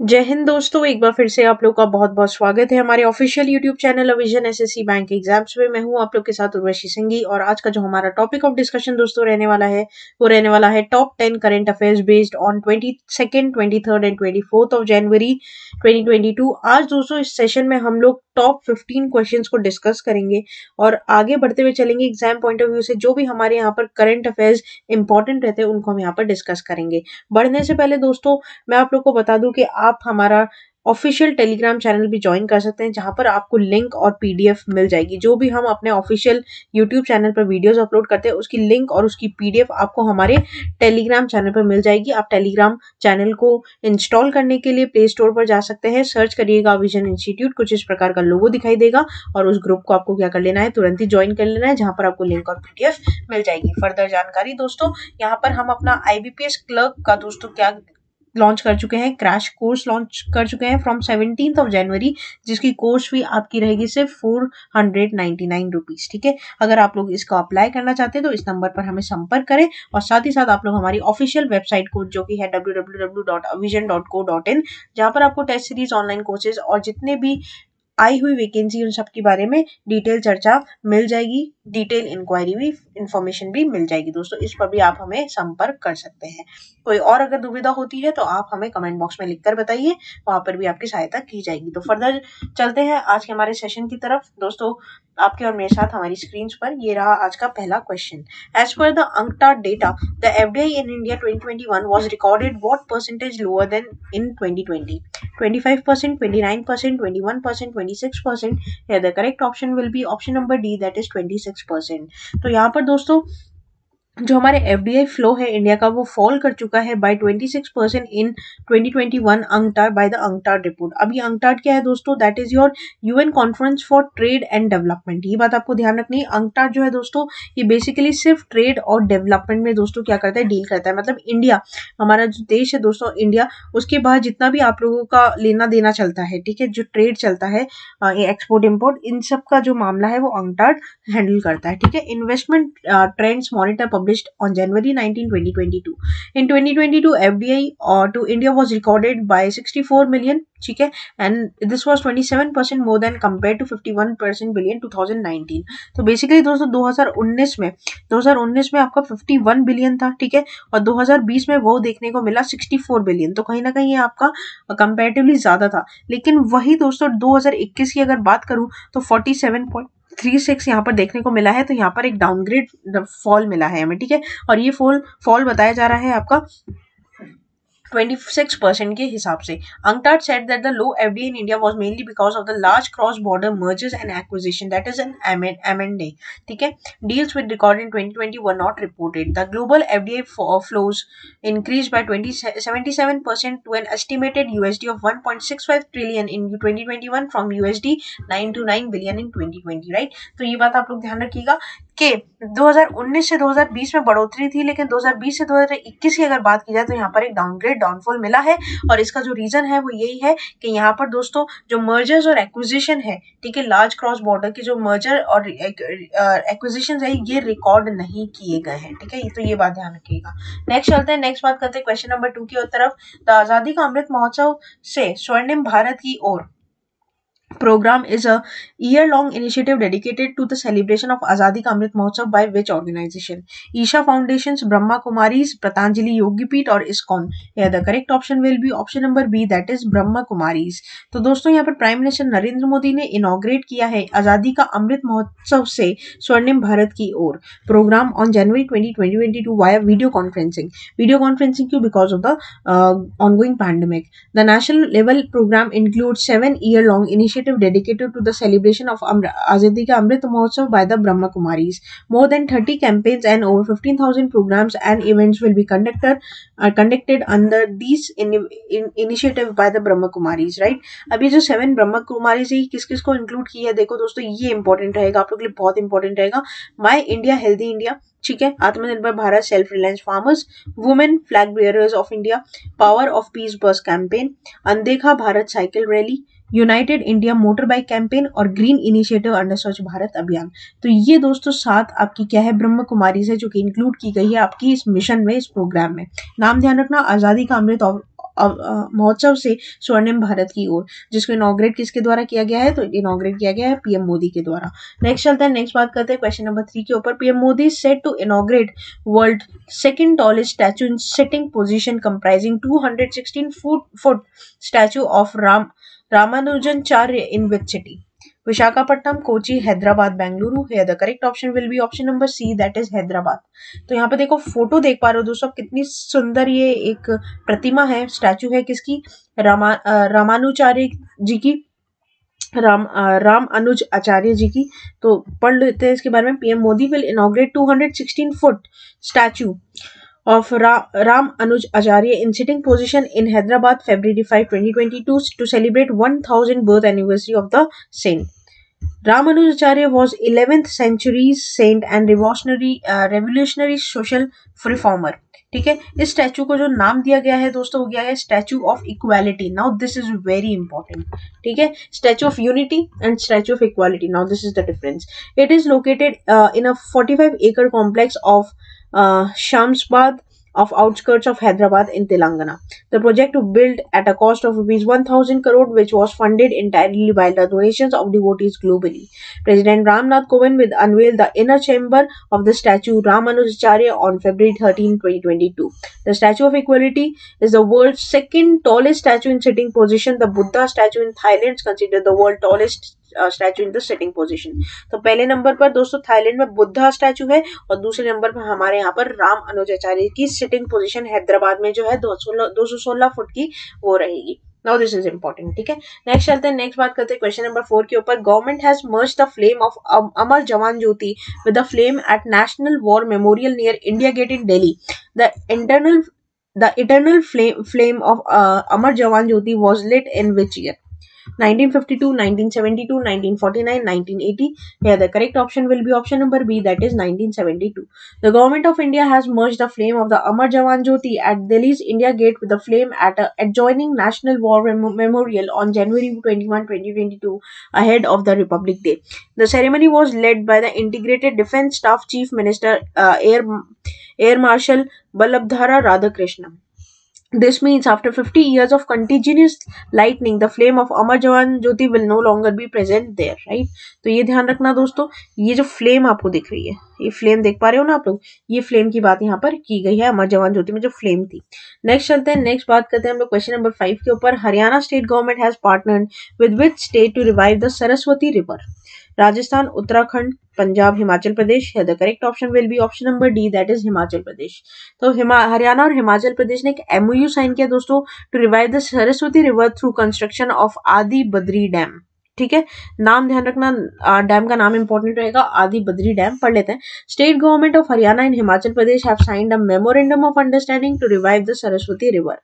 जय हिंद दोस्तों, एक बार फिर से आप लोग का बहुत बहुत स्वागत है हमारे ऑफिशियल यूट्यूब चैनल अविजन एसएससी बैंक एग्जाम्स में। मैं हूं आप लोग के साथ उर्वशी सिंघी और आज का जो हमारा टॉपिक ऑफ डिस्कशन दोस्तों रहने वाला है वो रहने वाला है top 10 current affairs based on 22nd, 23rd and 24th of January 2022। आज दोस्तों इस सेशन में हम लोग टॉप 15 क्वेश्चंस को डिस्कस करेंगे और आगे बढ़ते हुए चलेंगे एग्जाम पॉइंट ऑफ व्यू से। जो भी हमारे यहाँ पर करंट अफेयर्स इंपॉर्टेंट रहते हैं उनको हम यहाँ पर डिस्कस करेंगे। बढ़ने से पहले दोस्तों मैं आप लोग को बता दूं कि आप हमारा ऑफिशियल टेलीग्राम चैनल भी ज्वाइन कर सकते हैं, जहां पर आपको लिंक और पीडीएफ मिल जाएगी। जो भी हम अपने ऑफिशियल यूट्यूब चैनल पर वीडियोस अपलोड करते हैं उसकी लिंक और उसकी पीडीएफ आपको हमारे टेलीग्राम चैनल पर मिल जाएगी। आप टेलीग्राम चैनल को इंस्टॉल करने के लिए प्ले स्टोर पर जा सकते हैं, सर्च करिएगा विजन इंस्टीट्यूट, कुछ इस प्रकार का लोगो दिखाई देगा और उस ग्रुप को आपको क्या कर लेना है, तुरंत ही ज्वाइन कर लेना है, जहां पर आपको लिंक और पीडीएफ मिल जाएगी। फर्दर जानकारी दोस्तों, यहाँ पर हम अपना आईबीपीएस क्लर्क का दोस्तों क्या लॉन्च कर चुके हैं, क्रैश कोर्स लॉन्च कर चुके हैं फ्रॉम 17th ऑफ जनवरी, जिसकी कोर्स फी आपकी रहेगी सिर्फ 499 रुपीज। ठीक है, अगर आप लोग इसको अप्लाई करना चाहते हैं तो इस नंबर पर हमें संपर्क करें और साथ ही साथ आप लोग हमारी ऑफिशियल वेबसाइट को जो कि है www.avision.co.in, जहां पर आपको टेस्ट सीरीज, ऑनलाइन कोर्सेज और जितने भी आई हुई वैकेंसी उन सब के बारे में डिटेल चर्चा मिल जाएगी, डिटेल इंक्वायरी भी, इंफॉर्मेशन भी मिल जाएगी दोस्तों। इस पर भी आप हमें संपर्क कर सकते हैं। कोई और अगर दुविधा होती है तो आप हमें कमेंट बॉक्स में लिखकर बताइए, वहां पर भी आपकी सहायता की जाएगी। तो फर्दर चलते हैं आज के हमारे सेशन की तरफ। दोस्तों आपके और मेरे साथ हमारी स्क्रीन पर ये रहा आज का पहला question. As per the UNCTAD data, the FDI in India 2021 was recorded what percentage lower than in 2020? 25%, 29%, 21%, 26%. Here the correct option will be option number D, that is 26%. तो यहाँ पर दोस्तों जो हमारे एफडीआई फ्लो है इंडिया का वो fall कर चुका है by 26% in 2021 UNCTAD by the UNCTAD report. अब ये अंकटाड क्या है दोस्तों? That is your UN conference for trade and development. ये बात आपको ध्यान रखनी है। अंकटाड जो है दोस्तों ये बेसिकली सिर्फ ट्रेड और डेवलपमेंट में दोस्तों क्या करता है, डील करता है। मतलब इंडिया, हमारा जो देश है दोस्तों इंडिया, उसके बाद जितना भी आप लोगों का लेना देना चलता है, ठीक है, जो ट्रेड चलता है, एक्सपोर्ट इम्पोर्ट, इन सब का जो मामला है वो अंकटाड हैंडल करता है। ठीक है, investment trends monitor published on January 19, 2022. In 2022, FDI to India was recorded by 64 million, ठीक है, and this was 27% more than compared to 51% billion 2019. तो बेसिकली दोस्तों 2019 में आपका 51 बिलियन था, ठीक है, और 2020 में वो देखने को मिला 64 बिलियन। तो कहीं ना कहीं ये आपका कंपैरेटिवली ज्यादा था। लेकिन वही दोस्तों 2021 की अगर बात करूं तो 47.36 यहाँ पर देखने को मिला है। तो यहाँ पर एक डाउनग्रेड फॉल मिला है हमें, ठीक है, और ये फॉल बताया जा रहा है आपका 26% के हिसाब से। UNCTAD said that the low FDI in India was mainly because of the large cross-border mergers and acquisition, that is an M&A. ठीक है, deals with recorded in 2020 were not reported. The global FDI flows increased by 77% to an estimated USD of 1.65 trillion in 2021 from USD 929 billion in 2020, right? तो ये बात आप लोग ध्यान रखिएगा कि 2019 से 2020 में बढ़ोतरी थी, लेकिन 2020 से 2021 की अगर बात की जाए तो यहाँ पर एक डाउनफॉल मिला है। और इसका जो रीजन है वो यही है कि यहाँ पर दोस्तों जो मर्जर्स और एक्विजिशन है, ठीक है, लार्ज क्रॉस बॉर्डर के जो मर्जर और एक्विजिशन है ये रिकॉर्ड नहीं किए गए हैं। ठीक है, तो ये बात ध्यान रखिएगा। नेक्स्ट चलते हैं, नेक्स्ट बात करते हैं क्वेश्चन नंबर 2 की तरफ। द आजादी का अमृत महोत्सव से स्वर्णिम भारत की ओर program is a year-long initiative dedicated to the celebration of Azadi Ka Amrit Mahotsav by which organization? Isha Foundations, Brahma Kumaris, Patanjali Yogipeeth और ISKCON? Here the correct option will be option number B, that is Brahma Kumaris. तो दोस्तों यहाँ पर prime minister Narendra Modi ने inaugurate किया है आजादी का अमृत महोत्सव से स्वर्णिम भारत की ओर programme on January 2022 via video conferencing. क्यों? Because of the ongoing pandemic. The national level program includes 7-year-long initiative dedicated to the celebration of Azadi Ka Amrit Mahotsav by the Brahma Kumaris. More than 30 campaigns and over 15,000 programs and events will be conducted under these initiative by the Brahma Kumaris, right? अभी जो 7 ब्रह्मा कुमारीज है किस किस को include किया है, देखो दोस्तों ये इंपॉर्टेंट रहेगा आप लोग के लिए, बहुत इंपॉर्टेंट रहेगा। माई इंडिया हेल्दी इंडिया, ठीक है, आत्मनिर्भर Bharat, self reliance farmers, women flag bearers of India, power of peace बस कैंपेन, अनदेखा Bharat cycle rally, United India motor bike campaign और ग्रीन इनिशिएटिव अंडर स्वच्छ भारत अभियान। तो ये दोस्तों 7 आपकी क्या है, ब्रह्म कुमारी से जो कि इंक्लूड की गई है आपकी इस मिशन में, इस प्रोग्राम में। नाम ध्यान रखना, आजादी का अमृत महोत्सव से स्वर्णिम भारत की ओर, जिसको इनॉग्रेट किसके द्वारा किया गया है, तो इनॉग्रेट किया गया है पीएम मोदी के द्वारा। नेक्स्ट चलते हैं, नेक्स्ट बात करते हैं क्वेश्चन नंबर 3 के ऊपर। PM Modi set to inaugurate world second tallest statue in sitting position comprising 216 foot statue of Ramanujacharya in which city? Visakhapatnam, Kochi, Hyderabad, Bengaluru. Here the correct option will be option number C, that is Hyderabad. तो यहाँ पे देखो photo देख पा रहे हो दोस्तों, कितनी सुंदर ये एक प्रतिमा है, स्टैचू है किसकी, रामानुचार्य जी की, राम अनुज आचार्य जी की। तो पढ़ लेते हैं इसके बारे में। PM Modi will inaugurate 216 foot statue of Ram Anuj Acharya in sitting position in Hyderabad, February 5, 2022 to celebrate 1000th birth anniversary of the saint. Ramanujacharya was 11th century saint and revolutionary social reformer. ठीक है, इस statue को जो नाम दिया गया है दोस्तों, वो गया है statue of equality. Now this is very important, ठीक है, statue of unity and statue of equality. Now this is the difference. It is located in a 45 acre complex of Shamsabad of outskirts of Hyderabad in Telangana. The project was built at a cost of rupees 1000 crore, which was funded entirely by the donations of devotees globally. President Ramnath Kovind will unveil the inner chamber of the statue Ramanujacharya on February 13, 2022. The Statue of Equality is the world's second tallest statue in sitting position. The Buddha statue in Thailand is considered the world's tallest statue in the sitting position. तो पहले number पर दोस्तों Thailand में Buddha statue है, और दूसरे number पर हमारे यहाँ पर राम अनुजाचार्य की सिटिंग पोजीशन हैदराबाद में जो है 216 फुट की वो रहेगी। नाउ दिस इज इंपॉर्टेंट, ठीक है। नेक्स्ट चलते हैं, नेक्स्ट बात करते हैं क्वेश्चन नंबर 4 के ऊपर। Government has merged the flame of Amar Jawan Jyoti with the flame at National War Memorial near India Gate in Delhi. The eternal flame of Amar Jawan Jyoti was lit in which year? 1952, 1972, 1949, 1980. Here the correct option will be option number B, that is 1972. The government of India has merged the flame of the Amar Jawan Jyoti at Delhi's India Gate with the flame at a adjoining National War Memorial on January 21, 2022, ahead of the Republic Day. The ceremony was led by the Integrated Defence Staff Chief Minister Air Marshal Balabhadra Radhakrishnan. This means after 50 years of continuous lightning, the flame of Amar Jawan Jyoti will no longer be present there, right? तो ये ध्यान रखना दोस्तों, ये जो flame आपको दिख रही है, ये फ्लेम देख पा रहे हो ना आप लोग, ये फ्लेम की बात यहाँ पर की गई है अमर जवान ज्योति में जो फ्लेम थी। नेक्स्ट चलते हैं, नेक्स्ट बात करते हैं हम लोग क्वेश्चन नंबर 5 के ऊपर। Haryana state government has partnered with which state to revive the Saraswati river? Rajasthan, Uttarakhand, Punjab, Himachal Pradesh. है the correct option will be option number D, that is Himachal Pradesh. तो हरियाणा और हिमाचल प्रदेश ने एक एमओयू साइन किया दोस्तों to revive the Saraswati river through construction of Adi Badri dam. ठीक है, नाम ध्यान रखना, डैम का नाम इंपॉर्टेंट रहेगा, आदि बद्री डैम। पढ़ लेते हैं। State government of Haryana and Himachal Pradesh have signed a memorandum of understanding to revive the Saraswati river.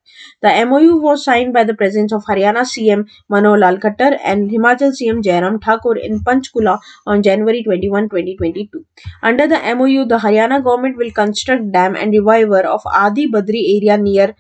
The MoU was signed by the presence of Haryana CM Manohar Lal Khattar and Himachal CM Jairam Thakur in Panchkula on January 21, 2022. Under the MOU, the Haryana government will construct dam and reviver of Adi Badri area near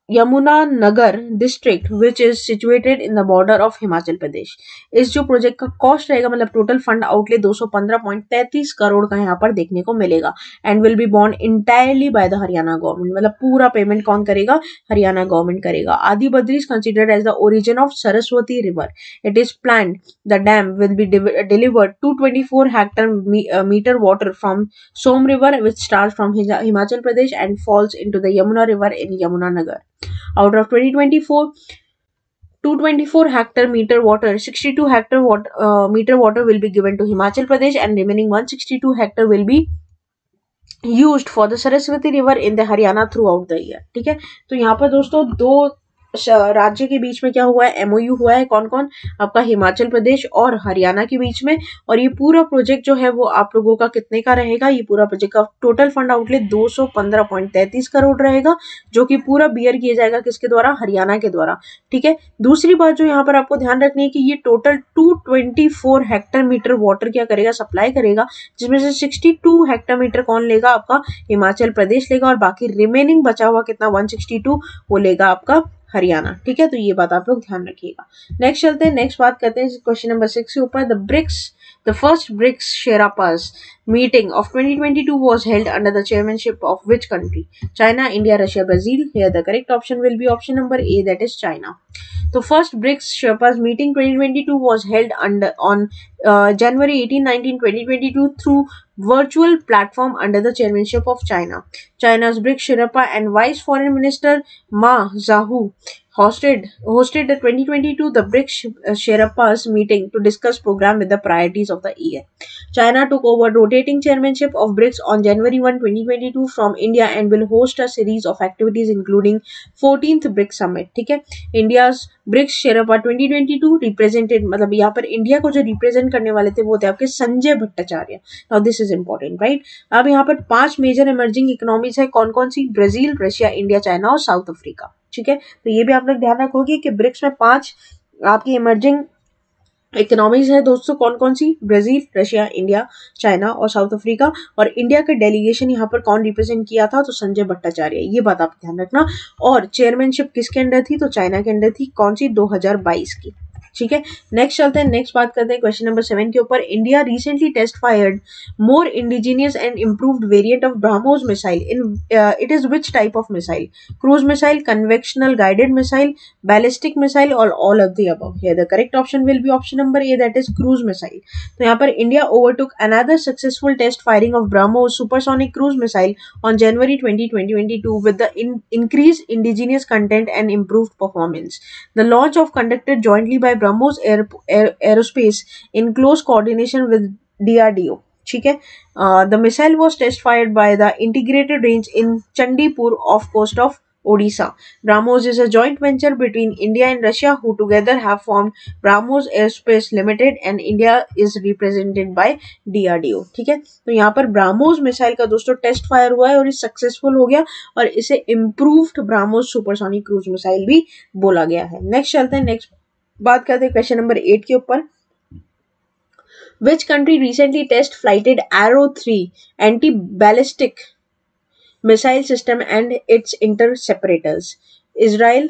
Yamuna Nagar district which is situated in the border of Himachal Pradesh. इस जो project का cost रहेगा, मतलब total fund outlay 215.33 crore का यहाँ पर देखने को मिलेगा and will be borne entirely by the Haryana government. मतलब पूरा पेमेंट कौन करेगा? हरियाणा गवर्नमेंट करेगा। Adi Badri is considered as the origin of Saraswati river. It is planned the dam will be delivered 224 hectare water from Som river which starts from Himachal Pradesh and falls into the Yamuna river in Yamuna Nagar. Out of 224 hectare meter water, 62 hectare meter water will be given to Himachal Pradesh and remaining 162 hectare will be used for the Saraswati river in the Haryana throughout the year. ठीक है, तो यहाँ पर दोस्तों दो राज्य के बीच में क्या हुआ है? एमओयू हुआ है। कौन कौन? आपका हिमाचल प्रदेश और हरियाणा के बीच में। और ये पूरा प्रोजेक्ट जो है वो आप लोगों का कितने का रहेगा? ये पूरा प्रोजेक्ट का टोटल फंड आउटले 215.33 करोड़ रहेगा, जो कि पूरा बियर किया जाएगा किसके द्वारा? हरियाणा के द्वारा। ठीक है, दूसरी बात जो यहाँ पर आपको ध्यान रखनी है कि ये टोटल 224 हेक्टर मीटर वाटर क्या करेगा? सप्लाई करेगा, जिसमें से 62 हेक्टर मीटर कौन लेगा? आपका हिमाचल प्रदेश लेगा, और बाकी रिमेनिंग बचा हुआ कितना? 162 वो लेगा आपका हरियाणा। ठीक है, तो ये बात आप लोग ध्यान रखिएगा। नेक्स्ट चलते हैं, नेक्स्ट बात करते हैं क्वेश्चन नंबर 6 के ऊपर। The The first BRICS Sherpas meeting of 2022 was held under the chairmanship of which country? China, India, Russia, Brazil. Here the correct option will be option number A, that is China. The first BRICS Sherpas meeting 2022 was held on January 18, 19, 2022 through virtual platform under the chairmanship of China. China's BRICS Sherpa and Vice Foreign Minister Ma Zhahu hosted the 2022 the BRICS Sherpas meeting to discuss program with the priorities of the year. China took over rotating chairmanship of BRICS on January 1, 2022 from India and will host a series of activities including 14th BRICS Summit. ठीक है, India's BRICS Sherpa 2022 represented, मतलब यहाँ पर India को जो represent करने वाले थे वो थे आपके Sanjay Bhattacharya. Now this is important, right. अब यहाँ पर 5 मेजर इमर्जिंग इकोनॉमीज है. कौन कौन सी? ब्राजील, रशिया, इंडिया, चाइना और साउथ अफ्रीका. ठीक है, तो ये भी आप लोग ध्यान रखोगे कि ब्रिक्स में 5 आपकी इमर्जिंग इकोनॉमीज है दोस्तों. कौन कौन सी? ब्राजील, रशिया, इंडिया, चाइना और साउथ अफ्रीका. और इंडिया का डेलीगेशन यहाँ पर कौन रिप्रेजेंट किया था? तो संजय भट्टाचार्य. ये बात आप ध्यान रखना. और चेयरमैनशिप किसके अंडर थी? तो चाइना के अंडर थी. कौन सी? 2022 की. ठीक है, नेक्स्ट चलते हैं. नेक्स्ट बात करते हैं क्वेश्चन नंबर 7 के ऊपर. India recently test fired more indigenous and improved variant of BrahMos missile in it is which type of missile? Cruise missile, conventional guided missile, ballistic missile और all of the above. Here the correct option will be option number A, that is cruise missile. तो यहाँ पर India overtook another successful test firing of BrahMos supersonic cruise missile on January 20, 2022 with the increased indigenous content and improved performance. The launch of conducted jointly by BrahMos Aerospace in close coordination with DRDO. ठीक है, the missile was test fired by the integrated range in Chandipur off coast of Odisha. BrahMos is a joint venture between India and Russia who together have formed BrahMos Aerospace Limited and India is represented by DRDO. ठीक है, तो यहाँ पर BrahMos missile का दोस्तों test fire हुआ है और ये सक्सेसफुल हो गया और इसे improved BrahMos supersonic cruise missile भी बोला गया है. नेक्स्ट चलते हैं. नेक्स्ट बात करते हैं क्वेश्चन नंबर 8 के ऊपर. Which country recently test flighted Arrow 3 anti-ballistic missile system and its inter-separators? Israel,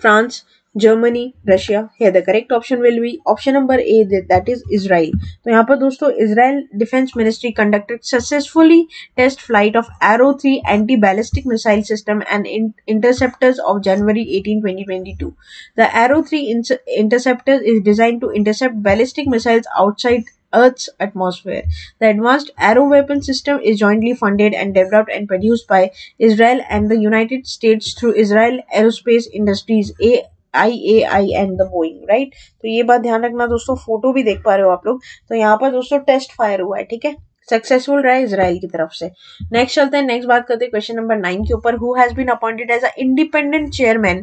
France, Germany, Russia. Here the correct option will be option number A, that is Israel. तो यहाँ पर दोस्तों Israel Defense Ministry conducted successfully test flight of Arrow 3 anti-ballistic missile system and interceptors of January 18, 2022. The Arrow 3 interceptor is designed to intercept ballistic missiles outside Earth's atmosphere. The advanced Arrow weapon system is jointly funded and developed and produced by Israel and the United States through Israel Aerospace Industries IAI and the Boeing, right? तो ये बात ध्यान रखना दोस्तों. Photo भी देख पा रहे हो आप लोग. तो यहाँ पर दोस्तों टेस्ट फायर हुआ है. ठीक है, सक्सेसफुल रहा है इजराइल की तरफ से. नेक्स्ट चलते हैं. नेक्स्ट बात करते हैं क्वेश्चन नंबर 9 के ऊपर. Who has been appointed as a independent chairman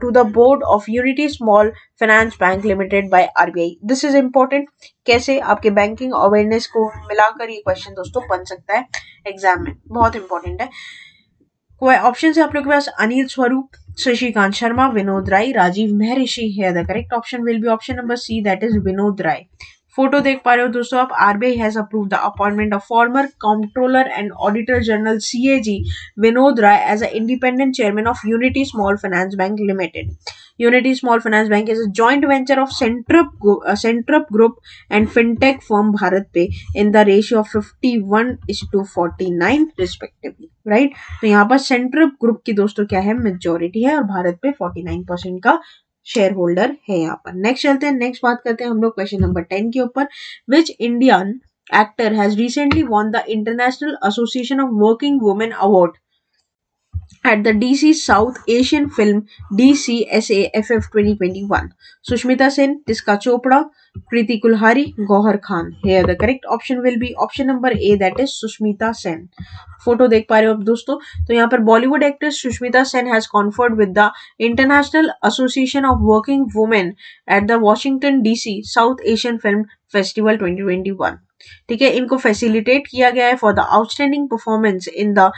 to the board of unity small finance bank limited by RBI? This is important. कैसे? आपके बैंकिंग अवेयरनेस को मिलाकर ये क्वेश्चन दोस्तों बन सकता है एग्जाम में. बहुत इंपॉर्टेंट है. कोई ऑप्शन है आप लोग के पास? अनिल स्वरूप, शशिकांत शर्मा, विनोद राय, राजीव महर्षि. है the correct option will be option number C, that is Vinod Rai. Photo देख पा रहे हो दोस्तों आप. RBI has approved the appointment of former controller and auditor general CAG Vinod Rai as a independent chairman of unity small finance bank limited. Unity Small Finance Bank is a joint venture of Centrup Group and fintech firm BharatPe in the ratio of 51:49 respectively, right? तो यहाँ पर Centrup Group की दोस्तों क्या है? Majority है और BharatPe 49% का शेयर होल्डर है यहाँ पर. नेक्स्ट चलते हैं. नेक्स्ट बात करते हैं हम लोग क्वेश्चन नंबर 10 के ऊपर. Which Indian actor has recently won the International Association of Working Women Award at the DC South Asian Film DCSAFF 2021? Sushmita Sen, Tiska Chopra, Kriti Kulhari, Gauhar Khan. Here the correct option will be option number A, that is Sushmita Sen. Photo देख पा रहे हो आप दोस्तों. तो यहाँ पर Bollywood actress Sushmita Sen has conferred with the International Association of Working Women at the Washington DC South Asian Film Festival 2021. ठीक है, इनको फैसिलिटेट किया गया है for the outstanding performance in the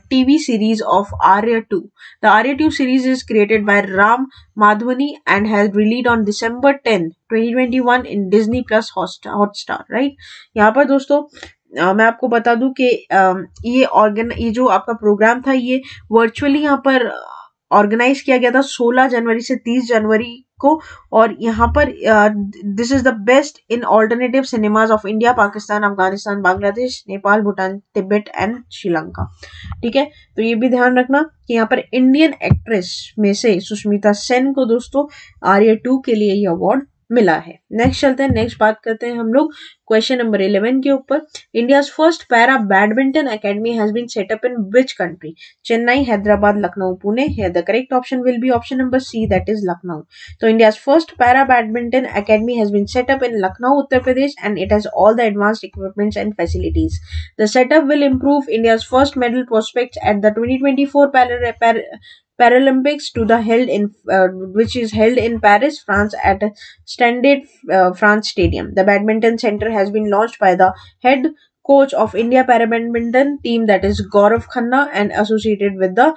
TV series of Aarya 2. The Aarya 2 series is created by Ram Madhvani and has release on December 10, 2021 in Disney Plus Hotstar, right? यहाँ पर दोस्तों मैं आपको बता दूं कि ये जो आपका प्रोग्राम था ये वर्चुअली यहाँ पर ऑर्गेनाइज किया गया था 16 जनवरी से 30 जनवरी को, और यहाँ पर this is the best in alternative cinemas of India, Pakistan, Afghanistan, Bangladesh, Nepal, Bhutan, Tibet and Sri Lanka. ठीक है, तो ये भी ध्यान रखना कि यहाँ पर इंडियन एक्ट्रेस में से सुष्मिता सेन को दोस्तों आर्य 2 के लिए ये अवार्ड मिला है। नेक्स्ट चलते हैं, नेक्स्ट बात करते हैं हम लोग क्वेश्चन नंबर 11 के ऊपर। India's first para badminton academy has been set up in which country? Chennai, Hyderabad, Lucknow, Pune. Here the correct option will be option number C, that is Lucknow. तो India's first para badminton academy has been set up in Lucknow, Uttar Pradesh, and it has all the advanced equipments and facilities. The setup will improve India's first medal prospects at the 2024 Paralympics to the held in which is held in Paris, France at Stade France Stadium. The badminton center has been launched by the head coach of India para badminton team, that is Gaurav Khanna, and associated with the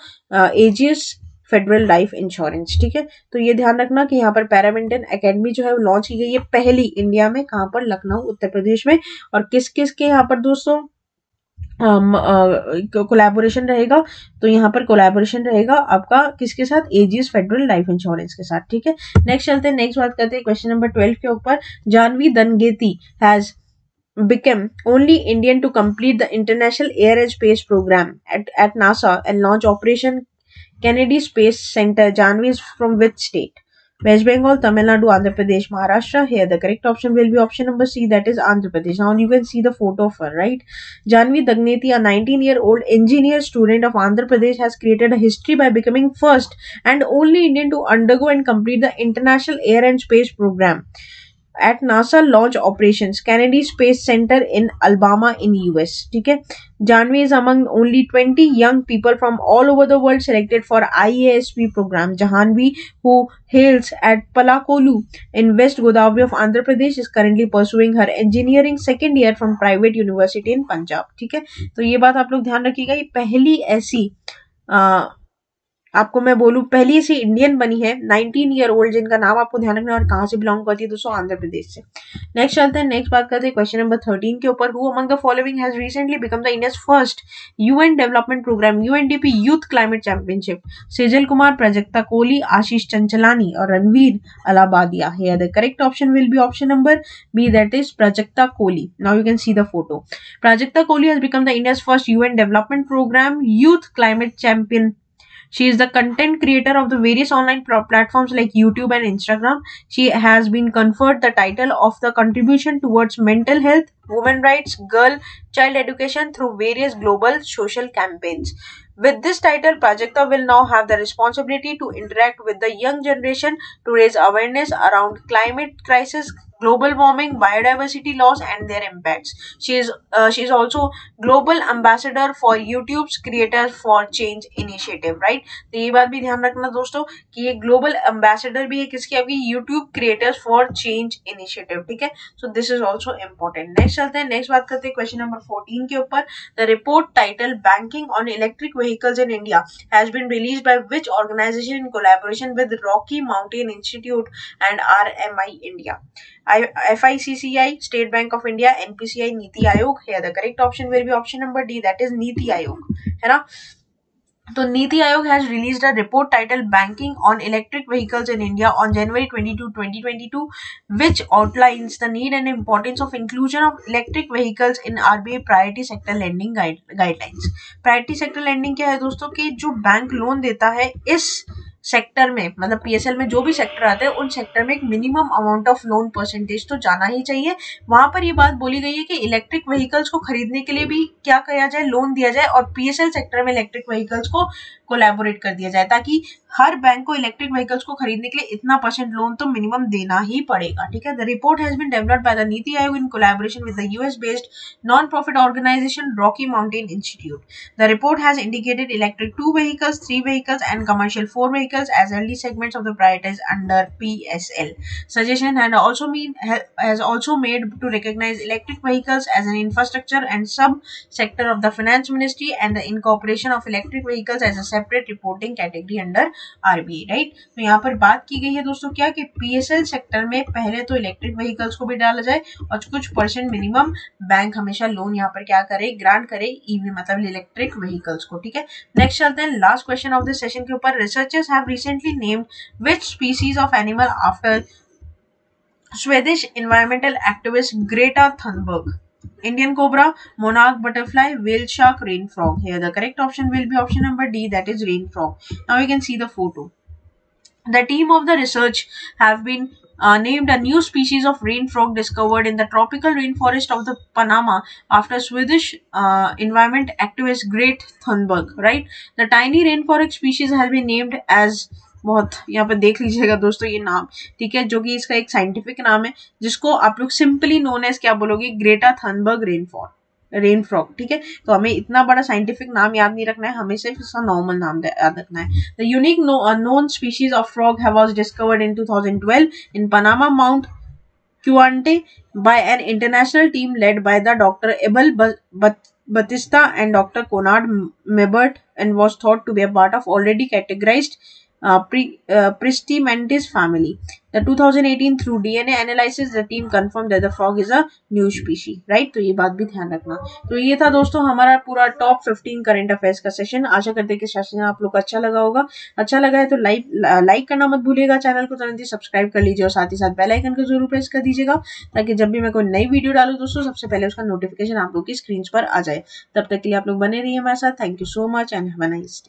Aegis federal life insurance. ठीक है, तो ये ध्यान रखना कि यहाँ पर पैरामिंटन academy जो है वो लॉन्च की गई है पहली इंडिया में, कहाँ पर? लखनऊ, उत्तर प्रदेश में। और किस किस के यहाँ पर दोस्तों कोलैबोरेशन रहेगा? तो यहाँ पर कोलैबोरेशन रहेगा आपका किसके साथ? एजिस फेडरल लाइफ इंश्योरेंस के साथ। ठीक है, नेक्स्ट चलते हैं, नेक्स्ट बात करते हैं क्वेश्चन नंबर 12 के ऊपर। Jahnavi Dangeti has became only Indian to complete the International Air and Space Program at NASA and launch Operation Kennedy Space Center. Janvi is from which state? West Bengal, Tamil Nadu, Andhra Pradesh, Maharashtra. Here the correct option will be option number C, that is Andhra Pradesh. Now you can see the photo of her, right? Janvi Dagneti, a 19-year-old engineer student of Andhra Pradesh, has created a history by becoming first and only Indian to undergo and complete the International Air and Space Program at NASA launch operations Kennedy Space Center in Alabama in US. ठीक है, Janvi is among only 20 young people from all over the world selected for IASP program. Janvi, who hails at Palakolu in West Godavari of Andhra Pradesh, is currently pursuing her engineering second year from private university in Punjab. ठीक है, तो ये बात आप लोग ध्यान रखिएगा, ये पहली ऐसी आपको मैं बोलूं पहली ऐसी इंडियन बनी है 19 ईयर ओल्ड, जिनका नाम आपको ध्यान रखना, और कहां से बिलोंग करती है दोस्तों? आंध्र प्रदेश से। नेक्स्ट चलते हैं, नेक्स्ट बात करते हैं क्वेश्चन नंबर 13 के ऊपर। Who among the following has recently become the India's first UN development programme UNDP youth climate championship? Sejal Kumar, Prajakta Koli, Ashish Chanchlani और Ranveer Allahbadia. Here the correct option will be option number B, that is Prajakta Koli. Now you can see the photo. Prajakta Koli has become the India's first UN development programme youth climate champion. She is the content creator of the various online platforms like YouTube and Instagram. She has been conferred the title of the contribution towards mental health, women rights, girl child education through various global social campaigns. With this title, Prajakta will now have the responsibility to interact with the young generation to raise awareness around climate crisis, global warming, biodiversity loss and their impacts. She is also global ambassador for YouTube's Creators for Change initiative, right? तो ये बात भी ध्यान रखना दोस्तों कि ये global ambassador भी है किसकी? आपकी YouTube creators for change initiative. ठीक है, so this is also important. Next चलते हैं, नेक्स्ट बात करते हैं क्वेश्चन नंबर 14 के ऊपर। The report title banking on electric vehicles in India has been released by which organization in collaboration with Rocky Mountain Institute and RMI India? FICCI, State Bank of India, NPCI, NITI Aayog. Here the correct option will be option number D, that is NITI Aayog, है ना? तो NITI Aayog has released a report titled Banking on Electric Vehicles in India on January 22, 2022, which outlines the need and importance of inclusion of electric vehicles in RBI priority sector lending guidelines. Priority sector lending क्या है दोस्तों? कि जो bank loan देता है इस sector में, मतलब PSL में जो भी सेक्टर आते हैं उन सेक्टर में एक minimum amount of loan percentage तो जाना ही चाहिए। वहां पर ये बात बोली गई है कि इलेक्ट्रिक व्हीकल्स को खरीदने के लिए भी क्या किया जाए? लोन दिया जाए, और PSL सेक्टर में इलेक्ट्रिक व्हीकल्स को कोलैबोरेट कर दिया जाए, ताकि हर बैंक को इलेक्ट्रिक व्हीकल्स को खरीदने के लिए इतना परसेंट लोन तो मिनिमम देना ही पड़ेगा। ठीक है, the report has been developed by the NITI Aayog in collaboration with the US based non profit organization Rocky Mountain Institute. The report has indicated electric 2 vehicles, 3 vehicles and commercial 4 vehicles as early segments of the prioritized under PSL. Suggestion has also made to recognize electric vehicles as an infrastructure and sub-sector of the Finance Ministry and the incorporation of electric vehicles as a separate reporting category under RBI, right. तो यहाँ पर बात की गई है दोस्तों क्या कि पीएसएल सेक्टर में पहले तो इलेक्ट्रिक व्हीकल्स को भी डाला जाए और कुछ परसेंट मिनिमम बैंक हमेशा लोन यहाँ पर क्या करे, ग्रांट करे ईवी मतलब इलेक्ट्रिक व्हीकल्स को, ठीक है। नेक्स्ट चलते हैं last question of this session के ऊपर। Researchers have recently named which species of animal after Swedish environmental activist Greta Thunberg? Indian cobra, monarch butterfly, whale shark, rain frog. Here the correct option will be option number D, that is rain frog. Now we can see the photo. The team of the research have been named a new species of rain frog discovered in the tropical rainforest of the Panama after Swedish environment activist Greta Thunberg. Right, the tiny rain frog species has been named as, बहुत यहाँ पे देख लीजिएगा दोस्तों ये नाम, ठीक है, जो कि इसका एक साइंटिफिक नाम है जिसको आप लोग सिंपली नोन एज क्या बोलोगे, ग्रेटा थनबर्ग रेन फ्रॉग, ठीक है। तो हमें इतना बड़ा साइंटिफिक नाम याद नहीं रखना है, हमें सिर्फ इसका नॉर्मल नाम याद रखना है। The unique known species of frog was discovered in 2012 in Panama mount Cuante by an international team led by the Dr. Abel Batista and Dr. Conrad Mebert and was thought to be a part of already categorized Pristimantis family. The 2018 through DNA analysis, the team confirmed that the frog is a new species. Right? तो ये बात भी ध्यान रखना। तो ये था दोस्तों हमारा पूरा टॉप 15 करंट अफेयर्स का सेशन। आशा करते हैं कि सेशन आप लोग को अच्छा लगा होगा। अच्छा लगा है तो लाइक करना मत भूलिएगा, चैनल को तुरंत ही सब्सक्राइब कर लीजिए और साथ ही साथ बेल आइकन को जरूर प्रेस कर दीजिएगा ताकि जब भी मैं कोई नई वीडियो डालूं दोस्तों सबसे पहले उसका नोटिफिकेशन आप लोग की स्क्रीन पर आ जाए। तब तक के लिए आप लोग बने रहिए हमारे साथ। Thank you so much and have a nice day.